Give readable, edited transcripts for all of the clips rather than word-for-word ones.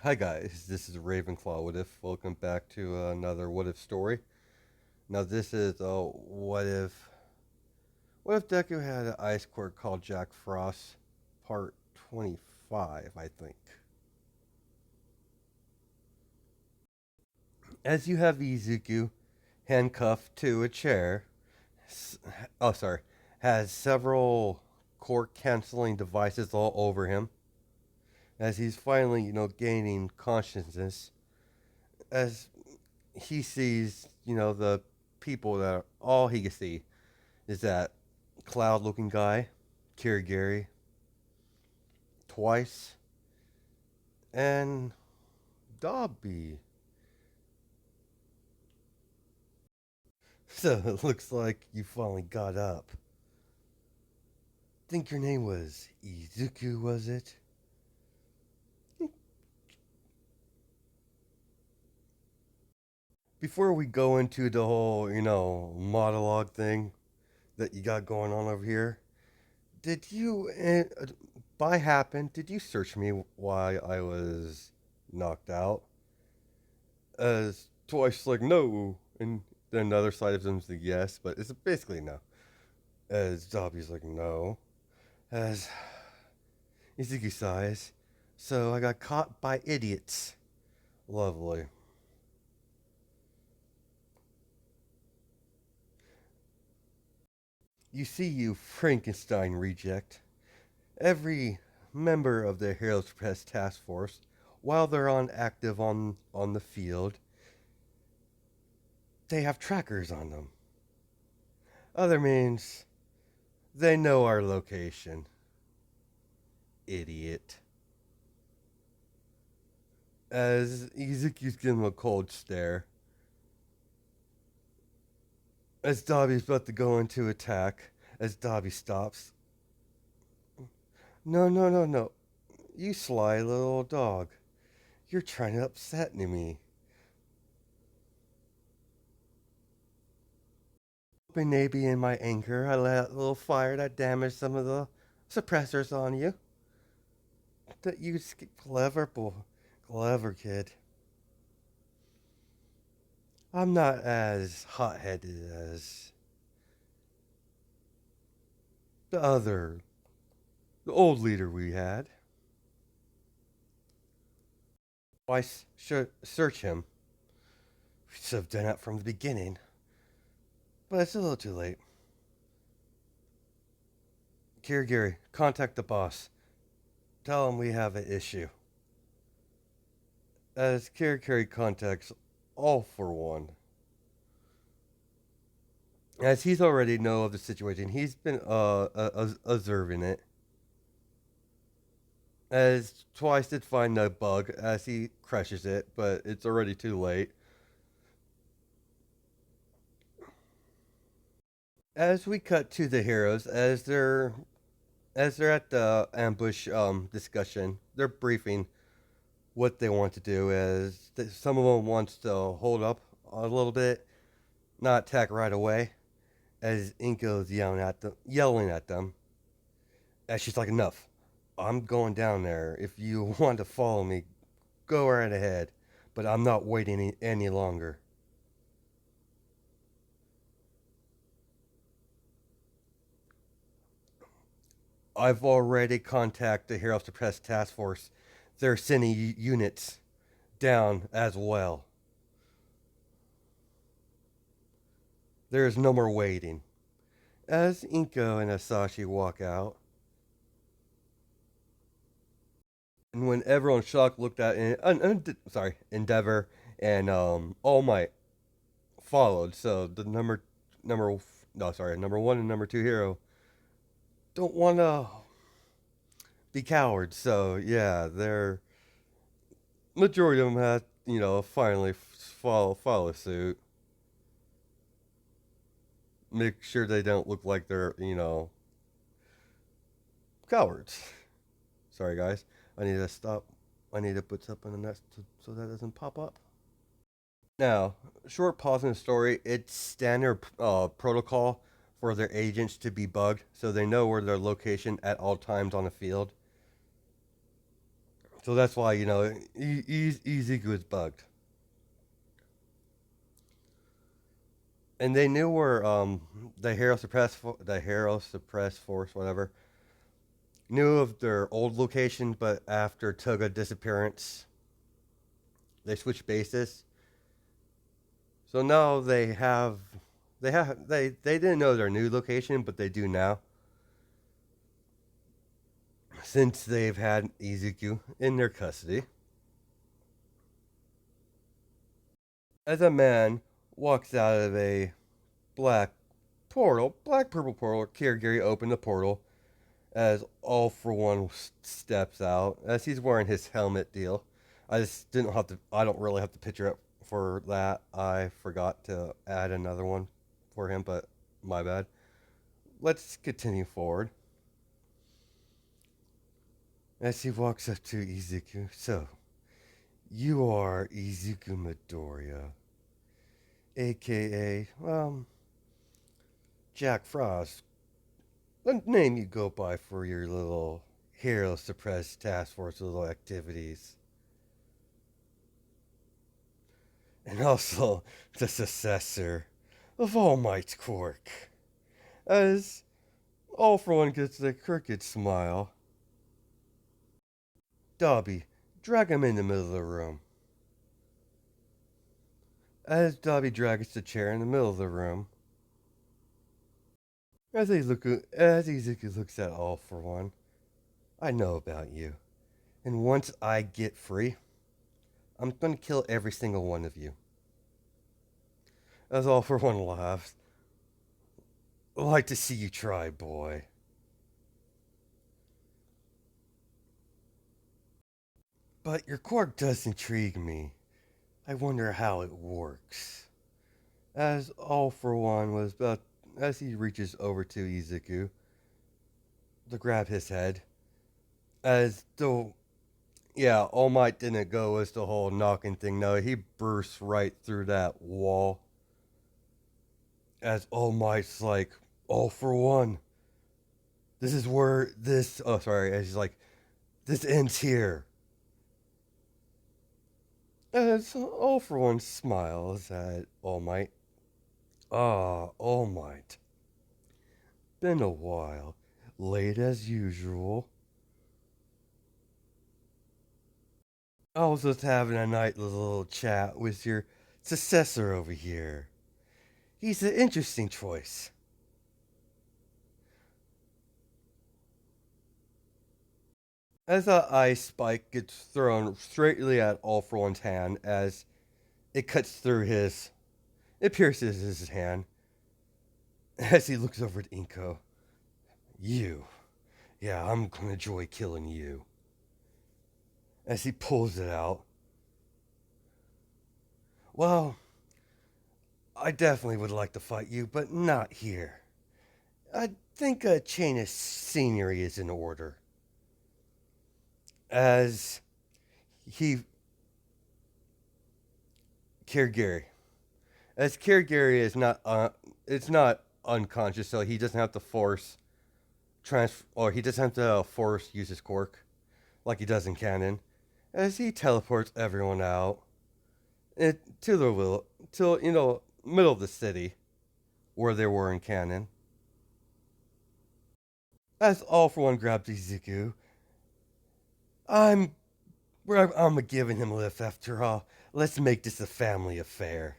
Hi guys, this is Ravenclaw What If. Welcome back to another What If story. Now this is what if Deku had an ice quirk called Jack Frost, part 25, I think. As you have Izuku handcuffed to a chair, s- oh sorry, has several quirk canceling devices all over him. As he's finally, gaining consciousness, as he sees, the people that all he can see is that cloud looking guy, Kirigiri, twice, and Dobby. So it looks like you finally got up. Think your name was Izuku, was it? Before we go into the whole, monologue thing that you got going on over here, did you, by happen, did you search me while I was knocked out? As twice like no, and then the other side of them's the yes, but it's basically no. As Dobby's like no, as Izuku sighs, so I got caught by idiots. Lovely. You see, you Frankenstein reject. Every member of the Heroes Press task force, while they're on active on the field, they have trackers on them. Other means they know our location. Idiot. As Izuku's giving him a cold stare. As Dobby's about to go into attack, as Dobby stops. No, no, no, no. You sly little dog. You're trying to upset me. Hoping maybe in my anger I let out a little fire that damaged some of the suppressors on you. That you clever boy. Clever kid. I'm not as hot headed as the the old leader we had. Why should search him? We should have done that from the beginning. But it's a little too late. Kirigiri, contact the boss. Tell him we have an issue. As Kirigiri contacts All for One. As he's already know of the situation, he's been observing it. As twice did find the bug as he crushes it, but it's already too late. As we cut to the heroes, as they're at the ambush discussion, they're briefing what they want to do. As some of them wants to hold up a little bit, not attack right away. As Inko's yelling at them, as she's like, "Enough! I'm going down there. If you want to follow me, go right ahead. But I'm not waiting any longer." I've already contacted the Heroes Suppressed Task Force. They're sending units down as well. There is no more waiting. As Inko and Asashi walk out, and when everyone shocked looked at Endeavor and All Might followed. So the number no sorry number one and number two hero don't want to be cowards. So yeah, they're majority of them had finally follow suit. Make sure they don't look like they're cowards. Sorry guys, I need to stop. I need to put something in that so that doesn't pop up. Now, short pause in the story. It's standard protocol for their agents to be bugged so they know where their location at all times on the field. So that's why Izuku is bugged, and they knew where the hero suppress force, whatever, knew of their old location, but after Toga disappearance, they switched bases. So now they didn't know their new location, but they do now since they've had Izuku in their custody. As a man walks out of a black black purple portal, Kirigiri opened the portal as All for One steps out as he's wearing his helmet deal. I don't really have to picture it for that. I forgot to add another one for him, but my bad. Let's continue forward. As he walks up to Izuku, so, you are Izuku Midoriya, aka, Jack Frost, the name you go by for your little Hero Suppressed Task Force little activities. And also the successor of All Might's quirk. As All for One gets a crooked smile. Dobby, drag him in the middle of the room. As Dobby drags the chair in the middle of the room, as Izuku looks at All for One, I know about you. And once I get free, I'm gonna kill every single one of you. As All for One laughs, like to see you try, boy. But your quirk does intrigue me. I wonder how it works. As All for One was about, as he reaches over to Izuku to grab his head, as though, yeah, All Might didn't go as the whole knocking thing. No, he bursts right through that wall. As All Might's like, All for One. This is where this. Oh, sorry. As he's like, this ends here. As All for One smiles at All Might. Ah, All Might. Been a while. Late as usual. I was just having a nice little chat with your successor over here. He's an interesting choice. As a ice spike gets thrown straightly at All for One's hand as it cuts through it pierces his hand as he looks over at Inko. You. Yeah, I'm gonna enjoy killing you. As he pulls it out. Well, I definitely would like to fight you, but not here. I think a change of scenery is in order. As he. Kirigiri. As Kirigiri is not. It's not unconscious, so he doesn't have to he doesn't have to force use his quirk like he does in canon. As he teleports everyone out to middle of the city where they were in canon. As All for One grabs Izuku, I'm I'm giving him a lift after all. Let's make this a family affair.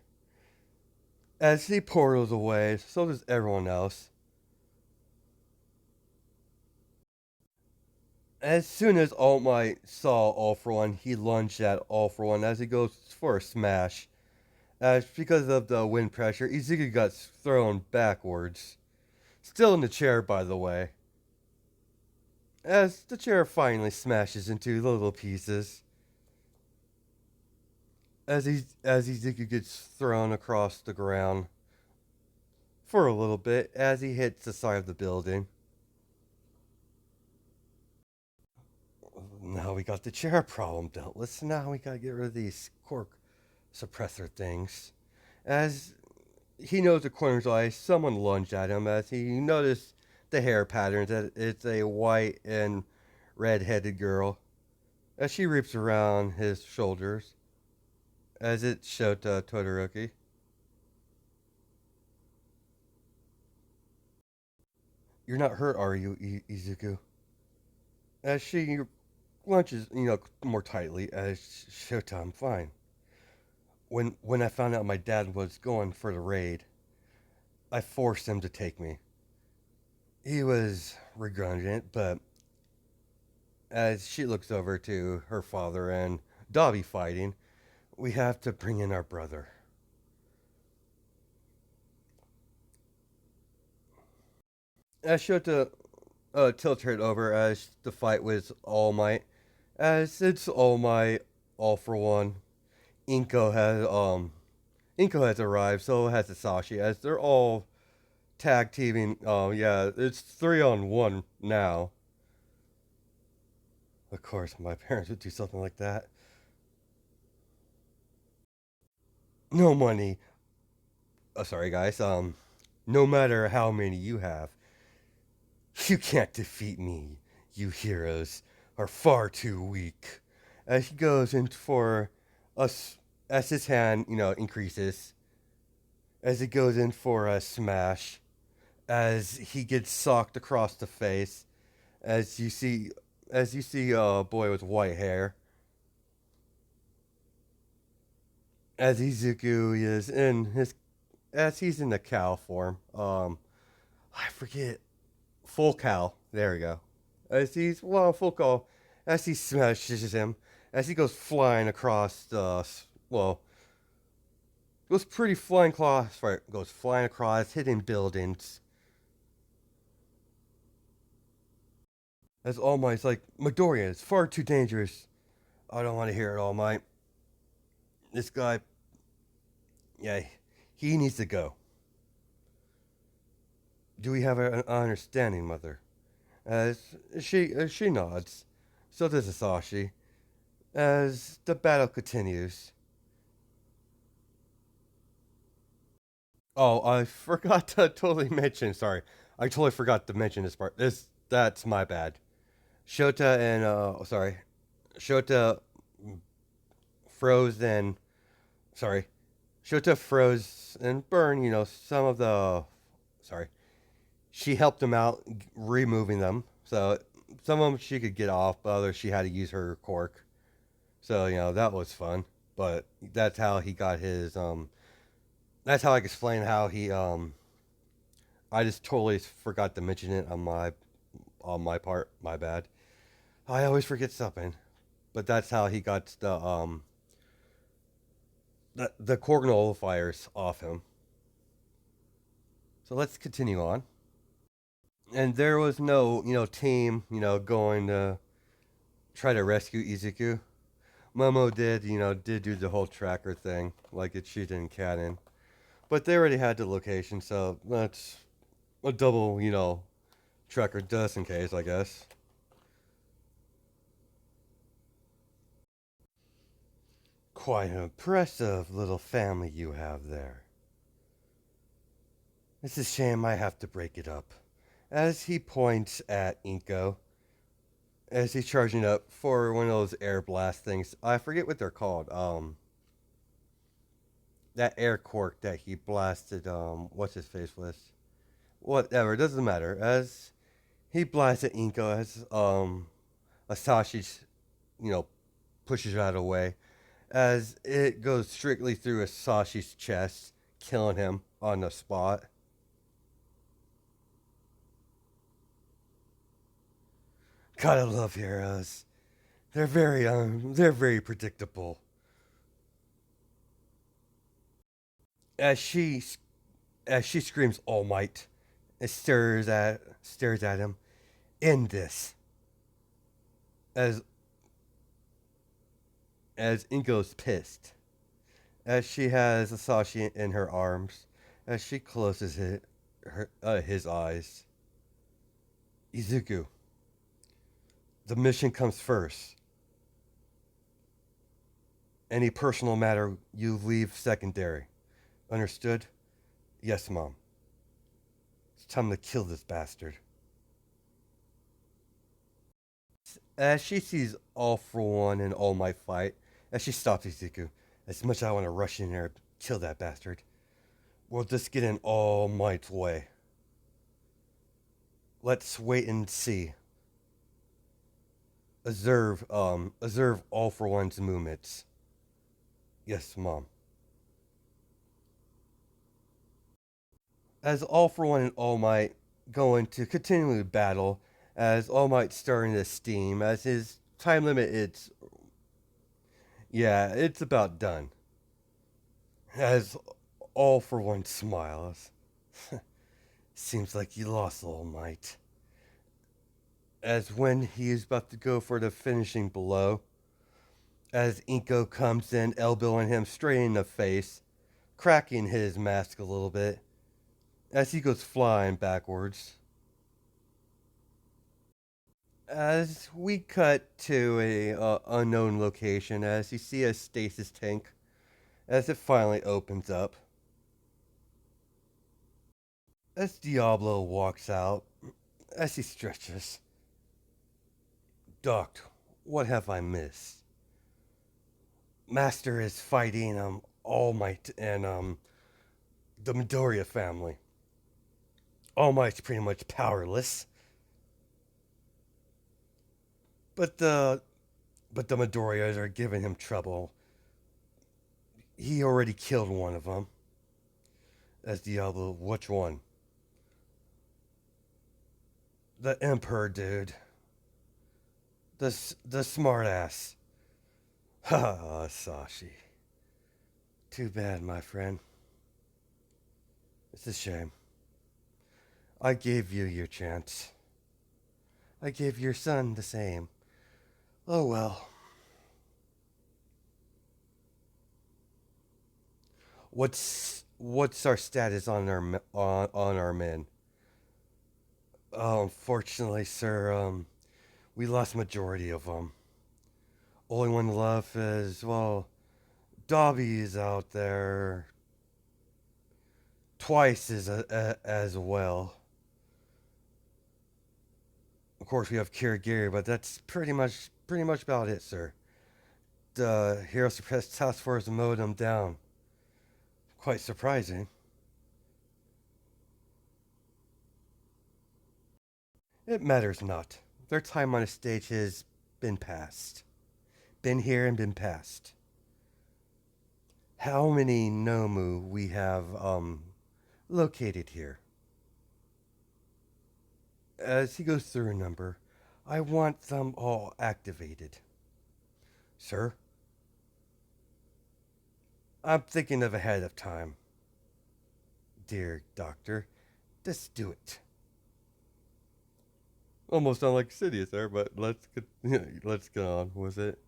As he portals away, so does everyone else. As soon as All Might saw All for One, he lunged at All for One as he goes for a smash. As because of the wind pressure, Izuku got thrown backwards. Still in the chair, by the way. As the chair finally smashes into little pieces. As Izuku gets thrown across the ground for a little bit as he hits the side of the building. Now we got the chair problem dealt with. So now we gotta get rid of these quirk suppressor things. As he knows the corner's eye, someone lunged at him as he noticed the hair patterns that it's a white and red-headed girl. as she reaps around his shoulders, as it showed Todoroki. You're not hurt, are you, Izuku? As she lunches, more tightly, as Shota, I'm fine. When I found out my dad was going for the raid, I forced him to take me. He was regretting it, but as she looks over to her father and Dobby fighting, we have to bring in our brother. As Shota tilts her over as the fight was All Might, as it's All Might, all for one. Inko has Inko has arrived, so has Sasashi, as they're all tag teaming. Oh yeah, it's 3-on-1 now. Of course, my parents would do something like that. No money. Sorry guys. No matter how many you have, you can't defeat me. You heroes are far too weak. As he goes in for us, as his hand, increases, as he goes in for a smash, as he gets socked across the face, as you see, a boy with white hair, as Izuku is in his, as he's in the cow form. I forget, full cow. There we go. As he's full cow, as he smashes him, as he goes flying across the goes pretty flying across, right, goes flying across, hitting buildings. As All Might's like, Midoriya, it's far too dangerous. I don't want to hear it, All Might. This guy, yeah, he needs to go. Do we have an understanding, Mother? As she nods, so does Asashi. As the battle continues. Oh, I forgot to totally mention. Sorry, I totally forgot to mention this part. That's my bad. Shota and Shota froze and sorry, Shota froze and burned. Some of the sorry. She helped him out, removing them. So some of them she could get off, but others she had to use her quirk. So that was fun. But that's how he got his. That's how I can explain how he. I just totally forgot to mention it on my part. My bad. I always forget something. But that's how he got the quirk nullifiers off him. So let's continue on. And there was no team going to try to rescue Izuku. Momo did do the whole tracker thing, like it's shooting in canon. But they already had the location, so that's a double, tracker just in case, I guess. Quite an impressive little family you have there. It's a shame I have to break it up. As he points at Inko, as he's charging up for one of those air blast things. I forget what they're called. That air quirk that he blasted, what's his face with? Whatever, it doesn't matter. As he blasted Inko, as Asashi, you know, pushes it out of the way, as it goes strictly through Asashi's chest, killing him on the spot. Gotta love heroes. They're very predictable. As she, as she screams, "All Might!" and stares at him. End this. As Inko's pissed, as she has Asashi in her arms, as she closes his eyes. Izuku, the mission comes first. Any personal matter you leave secondary. Understood? Yes, Mom. It's time to kill this bastard. As she sees All For One and All Might fight, as she stops Izuku, as much as I want to rush in there and kill that bastard, we'll just get in All Might's way. Let's wait and see. Observe All For One's movements. Yes, Mom. As All For One and All Might go into continually battle, as All Might's starting to steam, as his time limit, it's about done. As All For One smiles, seems like you lost, All Might. As when he is about to go for the finishing blow, as Inko comes in, elbowing him straight in the face, cracking his mask a little bit, as he goes flying backwards. As we cut to a unknown location, as you see a stasis tank, as it finally opens up, as Diablo walks out, as he stretches, Doc, what have I missed? Master is fighting All Might and the Midoriya family. All Might's pretty much powerless, but the Midoriyas are giving him trouble. He already killed one of them. As Diablo, which one? The Emperor dude. The smartass. Ha, Sashi. Too bad, my friend. It's a shame. I gave you your chance. I gave your son the same. Oh well. What's our status on our men? Unfortunately, sir, we lost majority of them. Only one left is, well, Dobby's out there twice as well. Of course, we have Kirigiri, but that's pretty much about it, sir. The Hero Suppressed Task Force mowed them down. Quite surprising. It matters not. Their time on the stage has been past. Been here and been past. How many Nomu we have located here? As he goes through a number, I want them all activated. Sir, I'm thinking of ahead of time. Dear Doctor, just do it. Almost sound like Sidious there, but let's go on with it.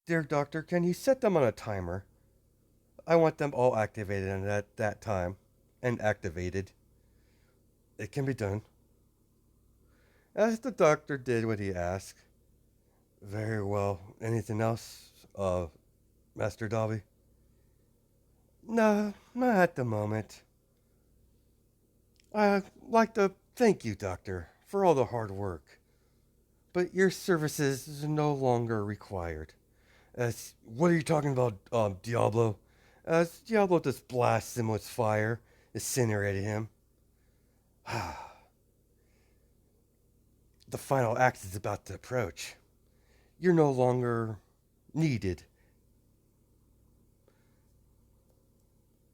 Dear Doctor, can you set them on a timer? I want them all activated at that time. And activated. It can be done. As the doctor did what he asked. Very well. Anything else, Master Dobby? No, not at the moment. I'd like to thank you, Doctor, for all the hard work. But your services is no longer required. As what are you talking about, Diablo? As Diablo just blasts him with fire, incinerating him. The final act is about to approach. You're no longer needed.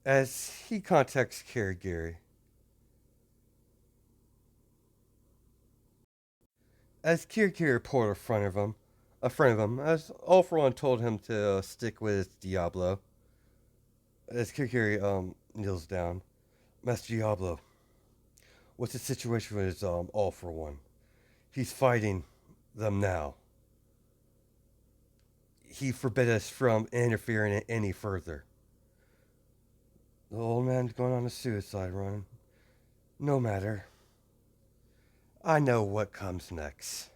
As he contacts Kirigiri. As Kirigiri pulled a friend of him, as All For One told him to stick with Diablo. As Kirigiri kneels down. Master Diablo, what's the situation with his All For One? He's fighting them now. He forbid us from interfering any further. The old man's going on a suicide run. No matter. I know what comes next.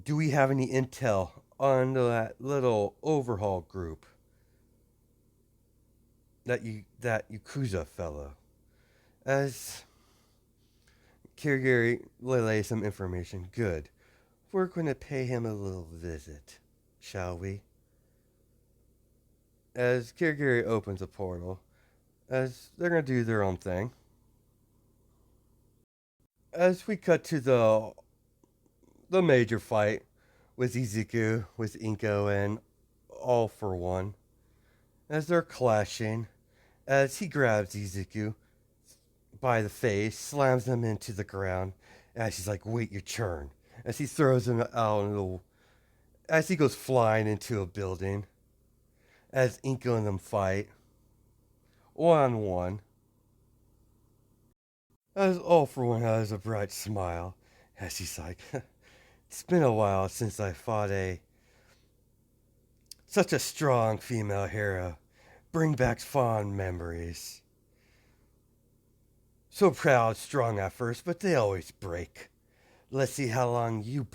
Do we have any intel on that little overhaul group? That Yakuza fellow? As Kirigiri relays some information. Good. We're going to pay him a little visit, shall we? As Kirigiri opens a portal, as they're going to do their own thing. As we cut to the major fight with Izuku, with Inko, and All for One, as they're clashing, as he grabs Izuku by the face, slams him into the ground, as he's like, "Wait your turn," as he throws him out as he goes flying into a building, as Inko and them fight, one on one, as All for One has a bright smile, as he's like, "It's been a while since I fought such a strong female hero. Bring back fond memories. So proud, strong at first, but they always break. Let's see how long you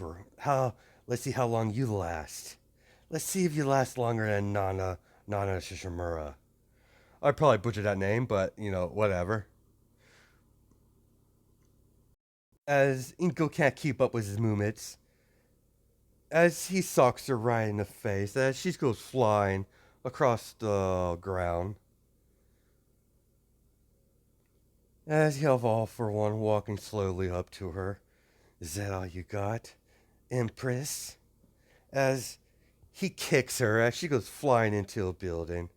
let's see how long you last. Let's see if you last longer than Nana Shishimura." I probably butchered that name, but whatever. As Inko can't keep up with his movements, as he socks her right in the face, as she goes flying across the ground. As you have All for One walking slowly up to her. "Is that all you got, Empress?" As he kicks her as she goes flying into a building.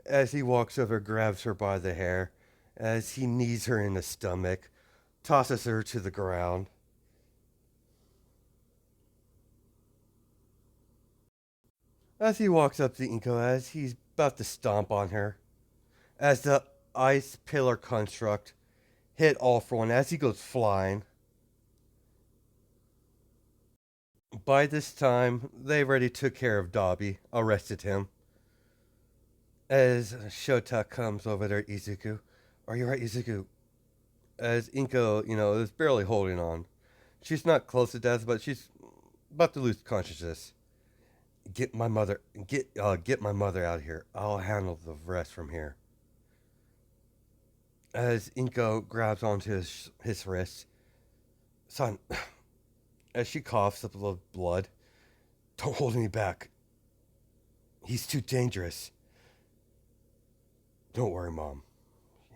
As he walks over, grabs her by the hair. As he knees her in the stomach, tosses her to the ground. As he walks up to Inko, as he's about to stomp on her. As the ice pillar construct hit All for One as he goes flying. By this time, they already took care of Dobby, arrested him. As Shota comes over there, "Izuku, are you right, Izuku?" As Inko, is barely holding on. She's not close to death, but she's about to lose consciousness. Get my mother out of here. I'll handle the rest from here." As Inko grabs onto his wrist. "Son," as she coughs up a little blood, "don't hold me back. He's too dangerous." "Don't worry, Mom.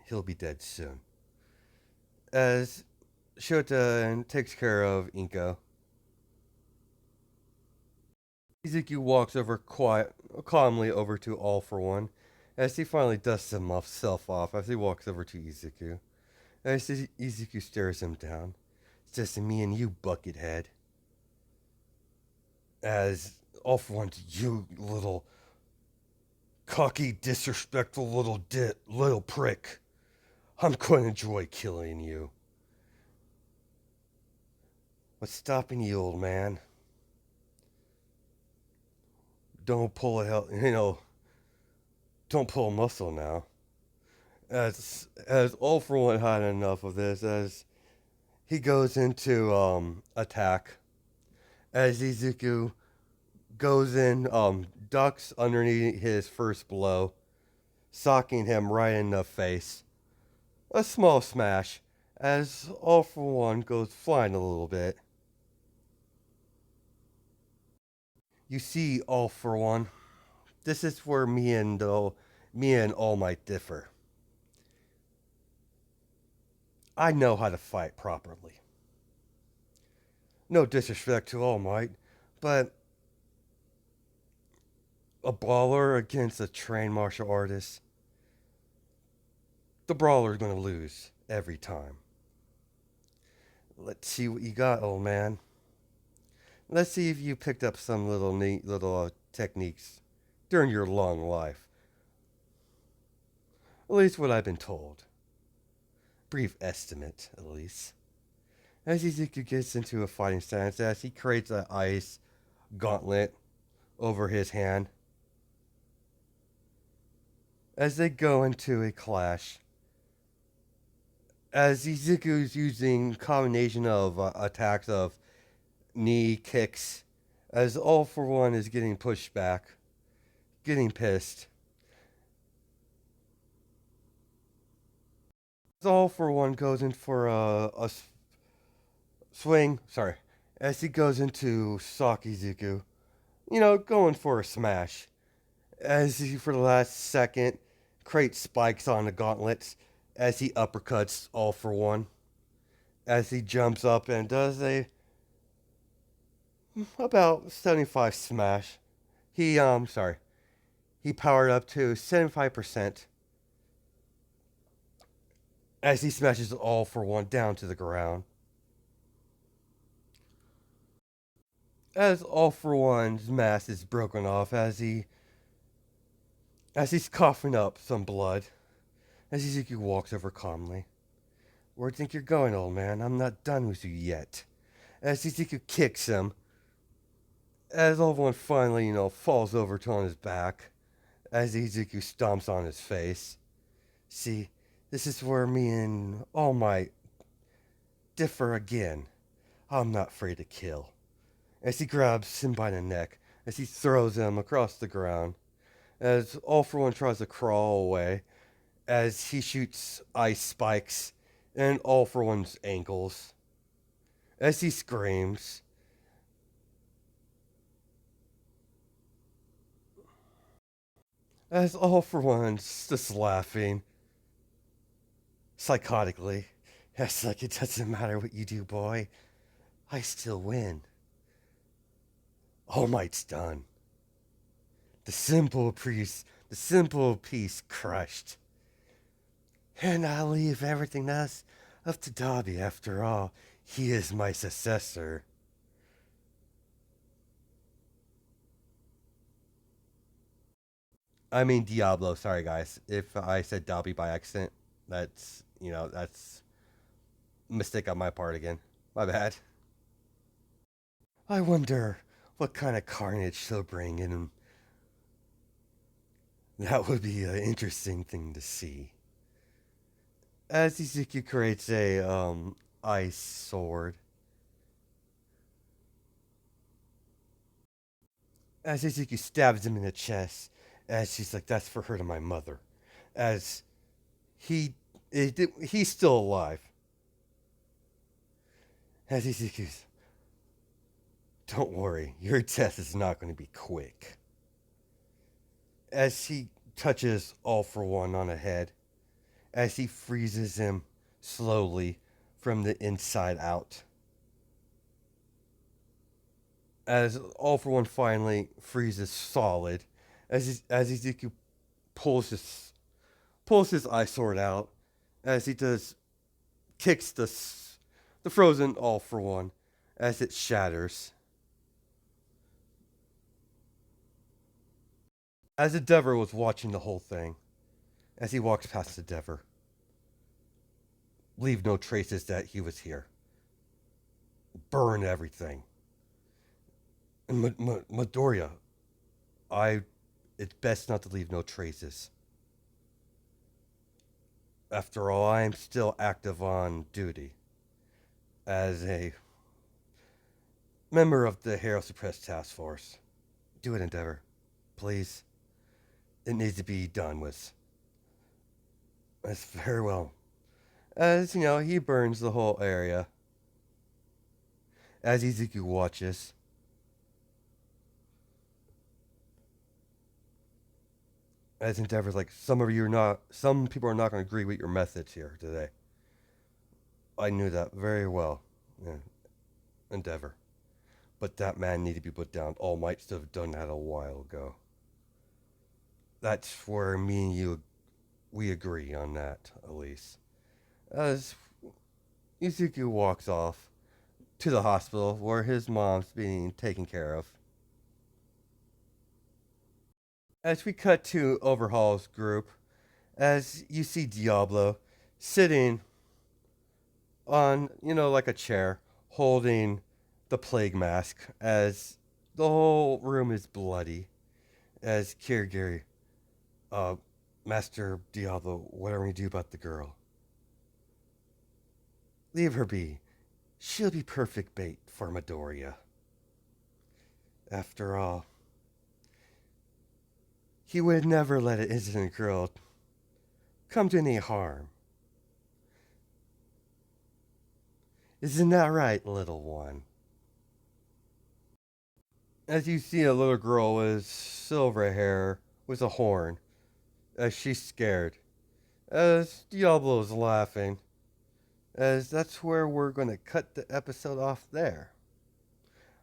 He'll be dead soon." As Shota takes care of Inko, Izuku walks calmly over to All for One, as he finally dusts himself off as he walks over to Izuku. As Izuku stares him down. "It's just me and you, Buckethead." As All for One, "You little cocky, disrespectful little prick. I'm going to enjoy killing you." "What's stopping you, old man? Don't pull a don't pull a muscle now." As All for One had enough of this, as he goes into attack, as Izuku goes in, ducks underneath his first blow, socking him right in the face. A small smash, as All for One goes flying a little bit. "You see, All for One, this is where me and All Might differ. I know how to fight properly. No disrespect to All Might, but a brawler against a trained martial artist, the brawler's gonna lose every time. Let's see what you got, old man. Let's see if you picked up some little neat little techniques during your long life. At least what I've been told. Brief estimate, at least." As Izuku gets into a fighting stance, as he creates an ice gauntlet over his hand, as they go into a clash, as Izuku's using combination of attacks of knee kicks, as All for One is getting pushed back, getting pissed. All for One goes in for swing. Sorry. As he goes into Saki Izuku, going for a smash. As he, for the last second, creates spikes on the gauntlets as he uppercuts All for One. As he jumps up and does a about 75 smash. He powered up to 75% as he smashes All for One down to the ground. As All for One's mask is broken off as he's coughing up some blood, as Izuku walks over calmly. Where do you think you're going, old man? I'm not done with you yet. As Izuku kicks him, as All for One finally, falls over on his back, as Izuku stomps on his face. See, this is where me and All Might differ again. I'm not afraid to kill. As he grabs him by the neck, as he throws him across the ground, as All for One tries to crawl away, as he shoots ice spikes in All for One's ankles, as he screams, as All for One's just laughing psychotically. It's like it doesn't matter what you do, boy. I still win. All Might's done. The simple piece crushed. And I'll leave everything else up to Dobby. After all, he is my successor. I mean Diablo. Sorry, guys. If I said Dobby by accident, that's a mistake on my part again. My bad. I wonder what kind of carnage she'll bring in. That would be an interesting thing to see. As Izuku creates a ice sword, as Izuku stabs him in the chest, as she's like, "That's for her to my mother." As he he's still alive. As Izuku's, "Don't worry, your death is not going to be quick." As he touches All for One on the head, as he freezes him slowly from the inside out. As All for One finally freezes solid, as Izuku pulls his ice sword out, as he does kicks the frozen All for One, as it shatters. As the Dever was watching the whole thing, as he walks past the Dever, leave no traces that he was here. Burn everything. And Midoriya, it's best not to leave no traces. After all, I am still active on duty as a member of the Hero Suppressed Task Force. Do it, Endeavor. Please. It needs to be done with. That's very well. As, he burns the whole area. As Izuku watches. As Endeavor's like, some people are not going to agree with your methods here today. I knew that very well, yeah. Endeavor. But that man needed to be put down. All Might should have done that a while ago. That's where me and you, we agree on that, at least. As Izuku walks off to the hospital where his mom's being taken care of. As we cut to Overhaul's group, as you see Diablo sitting on, like a chair, holding the plague mask, as the whole room is bloody. As Kirigiri, Master Diablo, what are we going to do about the girl? Leave her be. She'll be perfect bait for Midoriya. After all, he would never let an innocent girl come to any harm. Isn't that right, little one? As you see a little girl with silver hair with a horn, as she's scared, as Diablo's laughing, as that's where we're going to cut the episode off there.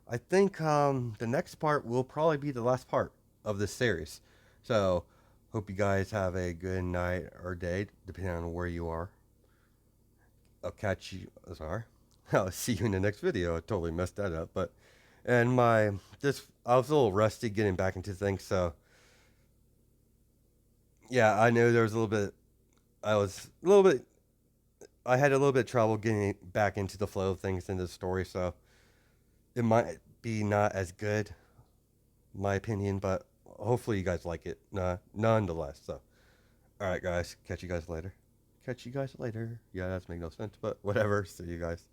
I think the next part will probably be the last part of this series. So, hope you guys have a good night or day, depending on where you are. I'll catch you. Sorry. I'll see you in the next video. I totally messed that up, but and my this I was a little rusty getting back into things, so yeah, I know there was a little bit. I was a little bit. I had a little bit of trouble getting back into the flow of things in the story, so it might be not as good, in my opinion, but hopefully you guys like it, nonetheless. So, all right, guys, catch you guys later. Catch you guys later. Yeah, that's make no sense, but whatever. See you guys.